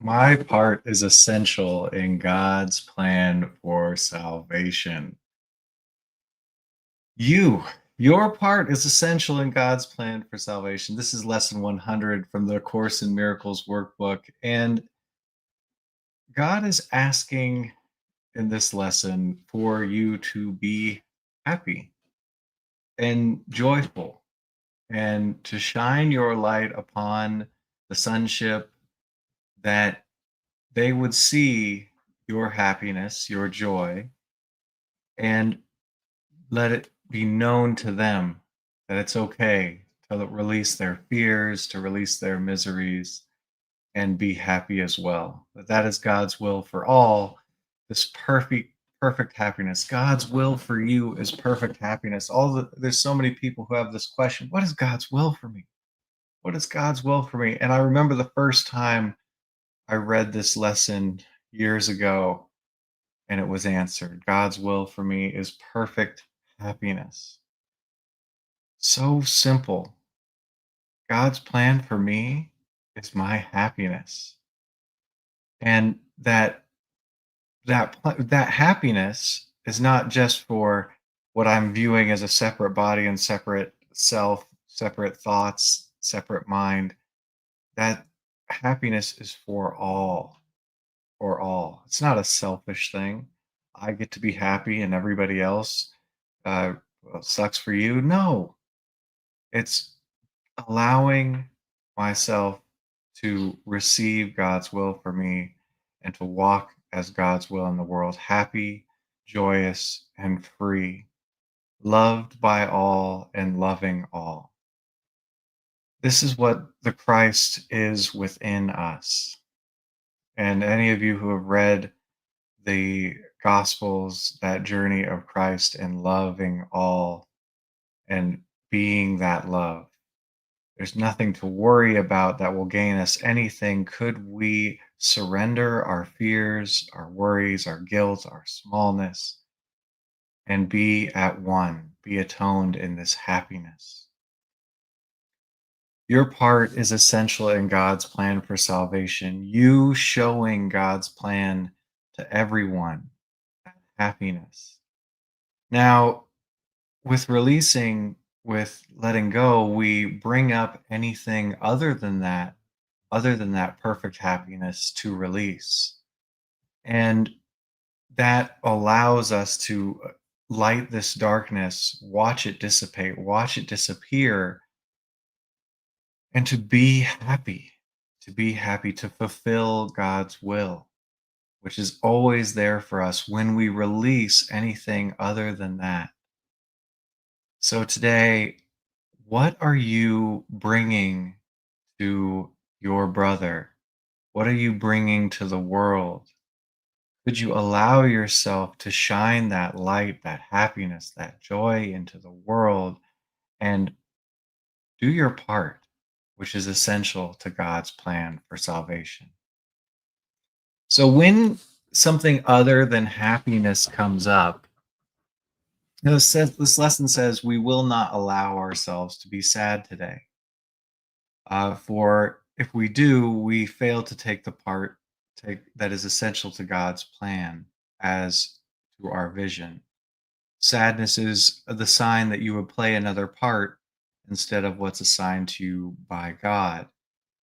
My part is essential in God's plan for salvation. You, your part is essential in God's plan for salvation. This is lesson 100 from the Course in Miracles workbook. And God is asking in this lesson for you to be happy and joyful and to shine your light upon the sonship, that they would see your happiness, your joy, and let it be known to them that it's okay to release their fears, to release their miseries, and be happy as well. That is God's will for all. This perfect happiness. God's will for you is perfect happiness. There's so many people who have this question: what is God's will for me? What is God's will for me? And I remember the first time I read this lesson years ago, and it was answered. God's will for me is perfect happiness. So simple. God's plan for me is my happiness. And that happiness is not just for what I'm viewing as a separate body and separate self, separate thoughts, separate mind. That happiness is for all, for all. It's not a selfish thing. I get to be happy and everybody else well, sucks for you. No, it's allowing myself to receive God's will for me and to walk as God's will in the world, happy, joyous, and free, loved by all and loving all. This is what the Christ is within us. And any of you who have read the Gospels, that journey of Christ and loving all and being that love, there's nothing to worry about that will gain us anything. Could we surrender our fears, our worries, our guilt, our smallness, and be at one, be atoned in this happiness? Your part is essential in God's plan for salvation. You showing God's plan to everyone, happiness. Now, with releasing, with letting go, we bring up anything other than that perfect happiness to release. And that allows us to light this darkness, watch it dissipate, watch it disappear, and to be happy, to fulfill God's will, which is always there for us when we release anything other than that. So today, what are you bringing to your brother? What are you bringing to the world? Could you allow yourself to shine that light, that happiness, that joy into the world and do your part, which is essential to God's plan for salvation? So, when something other than happiness comes up, this lesson says we will not allow ourselves to be sad today. For if we do, we fail to take the part that is essential to God's plan as to our vision. Sadness is the sign that you would play another part instead of what's assigned to you by God.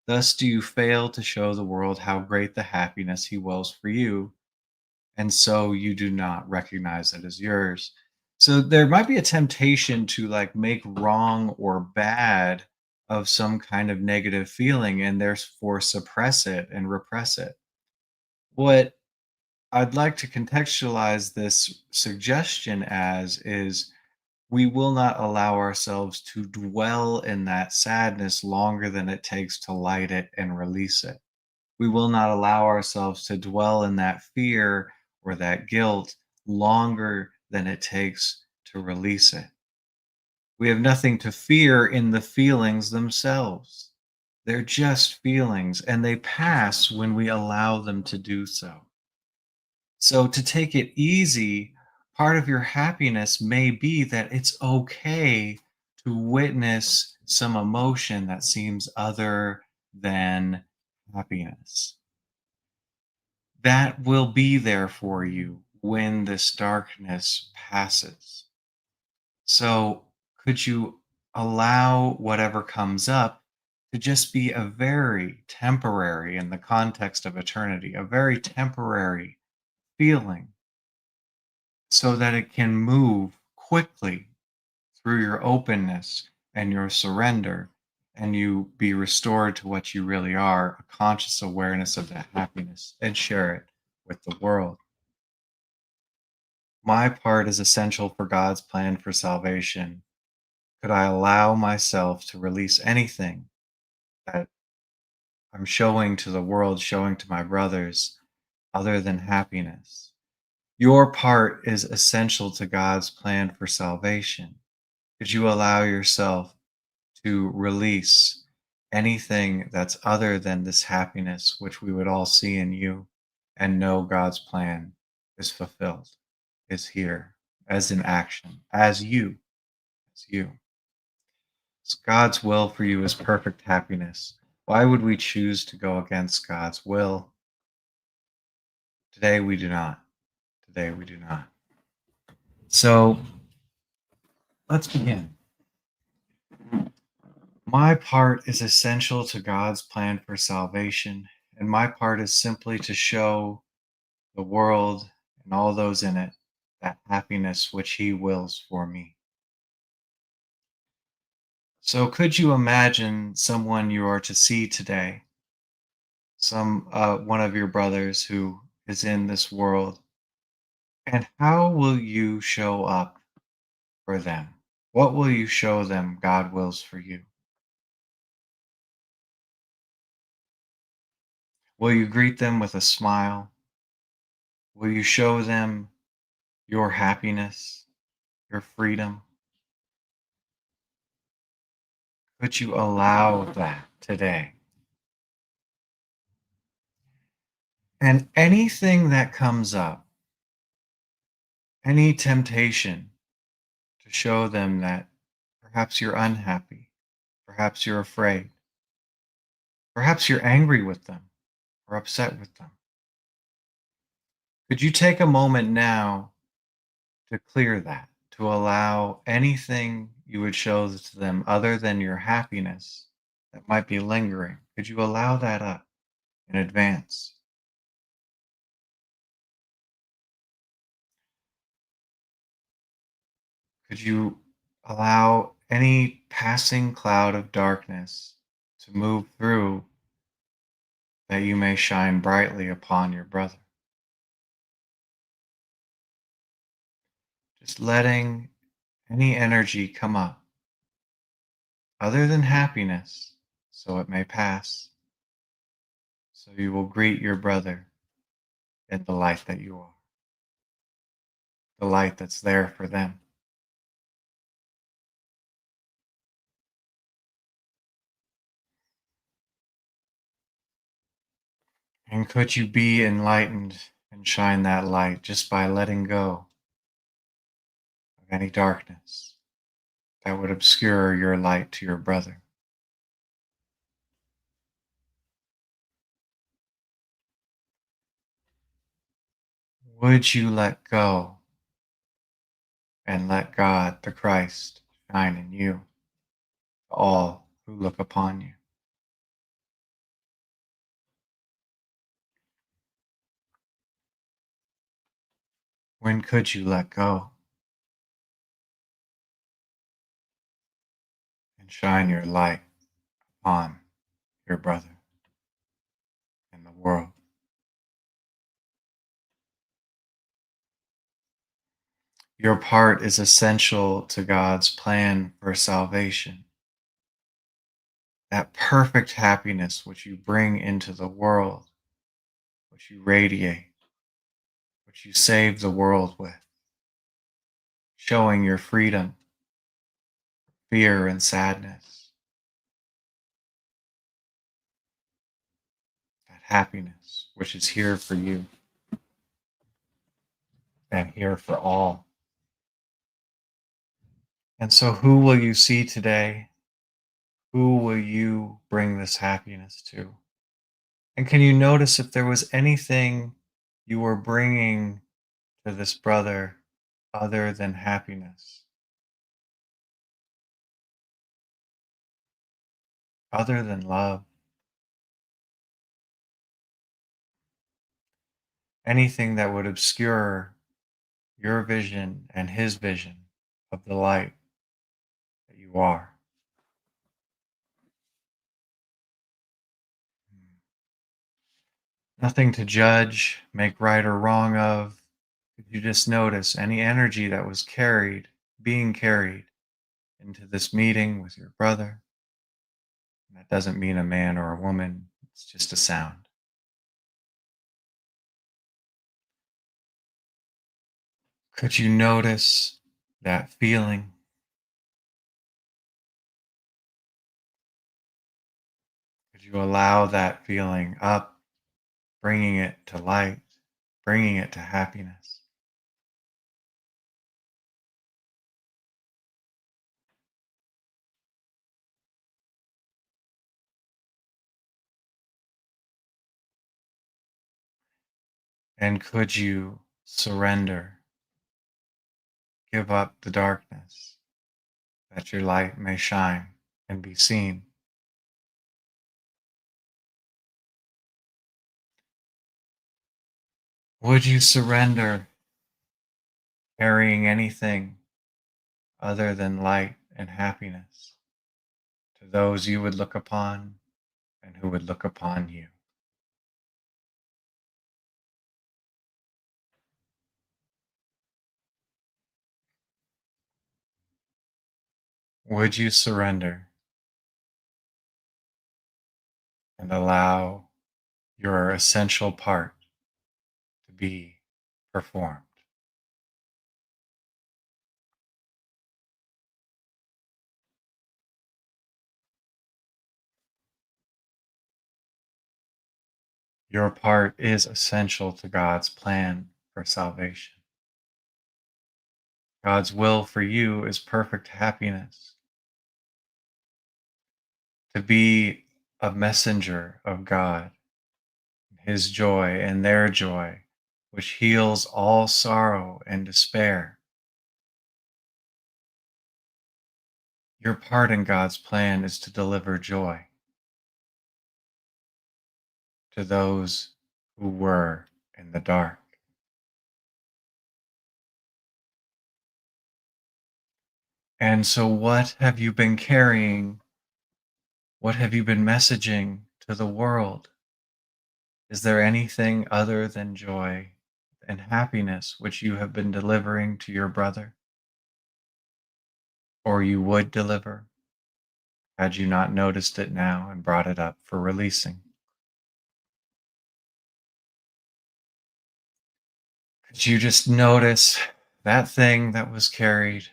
Thus, do you fail to show the world how great the happiness He wills for you, and so you do not recognize it as yours. So there might be a temptation to like make wrong or bad of some kind of negative feeling and therefore suppress it and repress it. What I'd like to contextualize this suggestion as is we will not allow ourselves to dwell in that sadness longer than it takes to light it and release it. We will not allow ourselves to dwell in that fear or that guilt longer than it takes to release it. We have nothing to fear in the feelings themselves. They're just feelings and they pass when we allow them to do so. So, to take it easy, part of your happiness may be that it's okay to witness some emotion that seems other than happiness. that will be there for you when this darkness passes. So, could you allow whatever comes up to just be a very temporary, in the context of eternity, a very temporary feeling so that it can move quickly through your openness and your surrender, and you be restored to what you really are, a conscious awareness of that happiness, and share it with the world? My part is essential for God's plan for salvation. Could I allow myself to release anything that I'm showing to the world, showing to my brothers, other than happiness? Your part is essential to God's plan for salvation. Could you allow yourself to release anything that's other than this happiness, which we would all see in you, and know God's plan is fulfilled, is here, as in action, as you? God's will for you is perfect happiness. Why would we choose to go against God's will? Today we do not. Today we do not. So let's begin. My part is essential to God's plan for salvation, and my part is simply to show the world and all those in it that happiness which He wills for me. So, could you imagine someone you are to see today, one of your brothers who is in this world, and how will you show up for them? What will you show them God wills for you? Will you greet them with a smile? Will you show them your happiness, your freedom? Could you allow that today? And anything that comes up, any temptation to show them that perhaps you're unhappy, perhaps you're afraid, perhaps you're angry with them or upset with them. Could you take a moment now to clear that, to allow anything you would show to them other than your happiness that might be lingering? Could you allow that up in advance? Could you allow any passing cloud of darkness to move through that you may shine brightly upon your brother? Just letting any energy come up other than happiness, so it may pass, so you will greet your brother in the light that you are, the light that's there for them. And could you be enlightened and shine that light just by letting go of any darkness that would obscure your light to your brother? Would you let go and let God, the Christ, shine in you, to all who look upon you? When could you let go and shine your light upon your brother and the world? Your part is essential to God's plan for salvation. That perfect happiness which you bring into the world, which you radiate, which you save the world with, showing your freedom, fear, and sadness, that happiness which is here for you and here for all. And so, who will you see today? Who will you bring this happiness to? And can you notice if there was anything you were bringing to this brother other than happiness, other than love, anything that would obscure your vision and his vision of the light that you are. Nothing to judge, make right or wrong of. Could you just notice any energy that was being carried into this meeting with your brother? And that doesn't mean a man or a woman, it's just a sound. Could you notice that feeling? Could you allow that feeling up, bringing it to light, bringing it to happiness? And could you surrender, give up the darkness, that your light may shine and be seen? Would you surrender carrying anything other than light and happiness to those you would look upon and who would look upon you? Would you surrender and allow your essential part to be performed? Your part is essential to God's plan for salvation. God's will for you is perfect happiness, to be a messenger of God, his joy and their joy, which heals all sorrow and despair. Your part in God's plan is to deliver joy to those who were in the dark. And so, what have you been carrying? What have you been messaging to the world? Is there anything other than joy and happiness which you have been delivering to your brother, or you would deliver, had you not noticed it now and brought it up for releasing? Could you just notice that thing that was carried?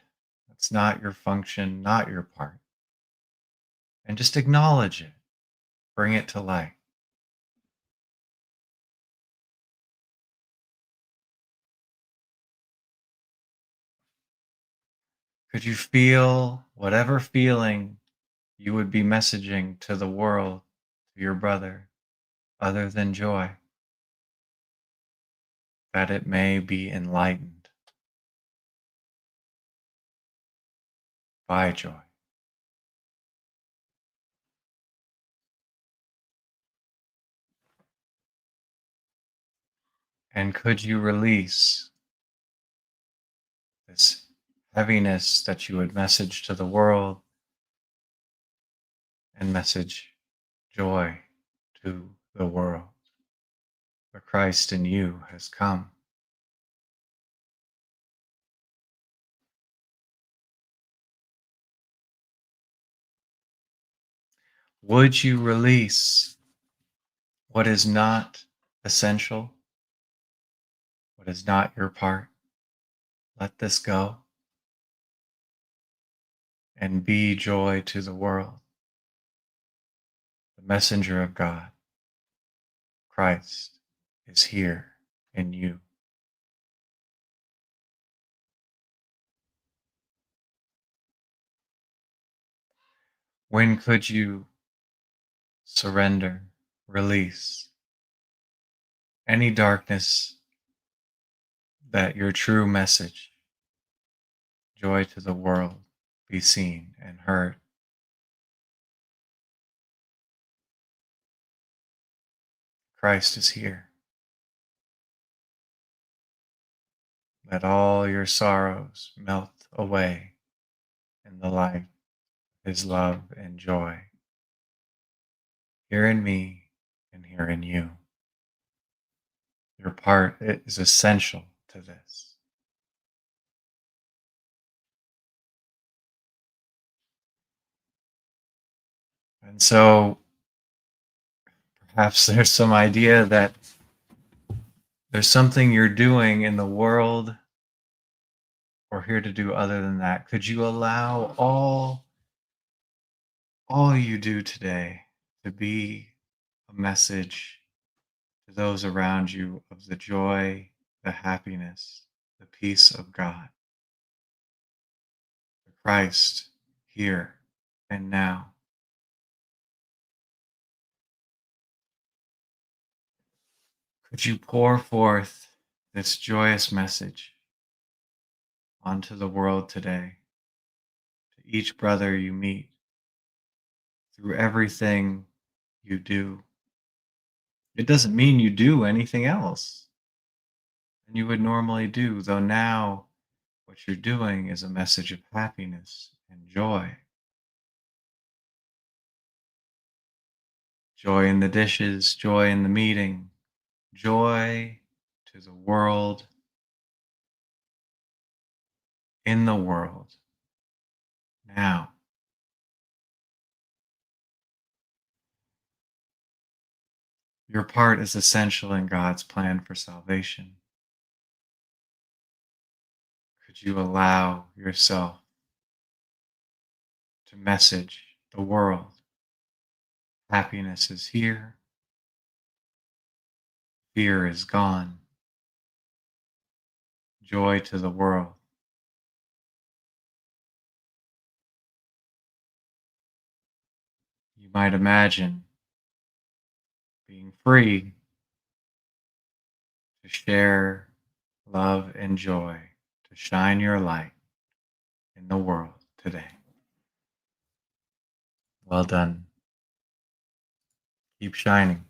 That's not your function, not your part. And just acknowledge it, bring it to light. Could you feel whatever feeling you would be messaging to the world, to your brother, other than joy, that it may be enlightened by joy? And could you release this heaviness that you would message to the world and message joy to the world? For Christ in you has come. Would you release what is not essential, what is not your part? Let this go and be joy to the world, the messenger of God. Christ is here in you. When could you surrender, release any darkness that your true message, joy to the world, be seen and heard. Christ is here. Let all your sorrows melt away in the light of his love and joy, here in me and here in you. Your part is essential to this. And so perhaps there's some idea that there's something you're doing in the world or here to do other than that. Could you allow all you do today to be a message to those around you of the joy, the happiness, the peace of God, the Christ here and now? Could you pour forth this joyous message onto the world today, to each brother you meet, through everything you do? It doesn't mean you do anything else than you would normally do, though now what you're doing is a message of happiness and joy. Joy in the dishes, joy in the meeting, joy to the world, in the world, now. Your part is essential in God's plan for salvation. Could you allow yourself to message the world? Happiness is here, fear is gone, joy to the world. You might imagine being free to share love and joy, to shine your light in the world today. Well done. Keep shining.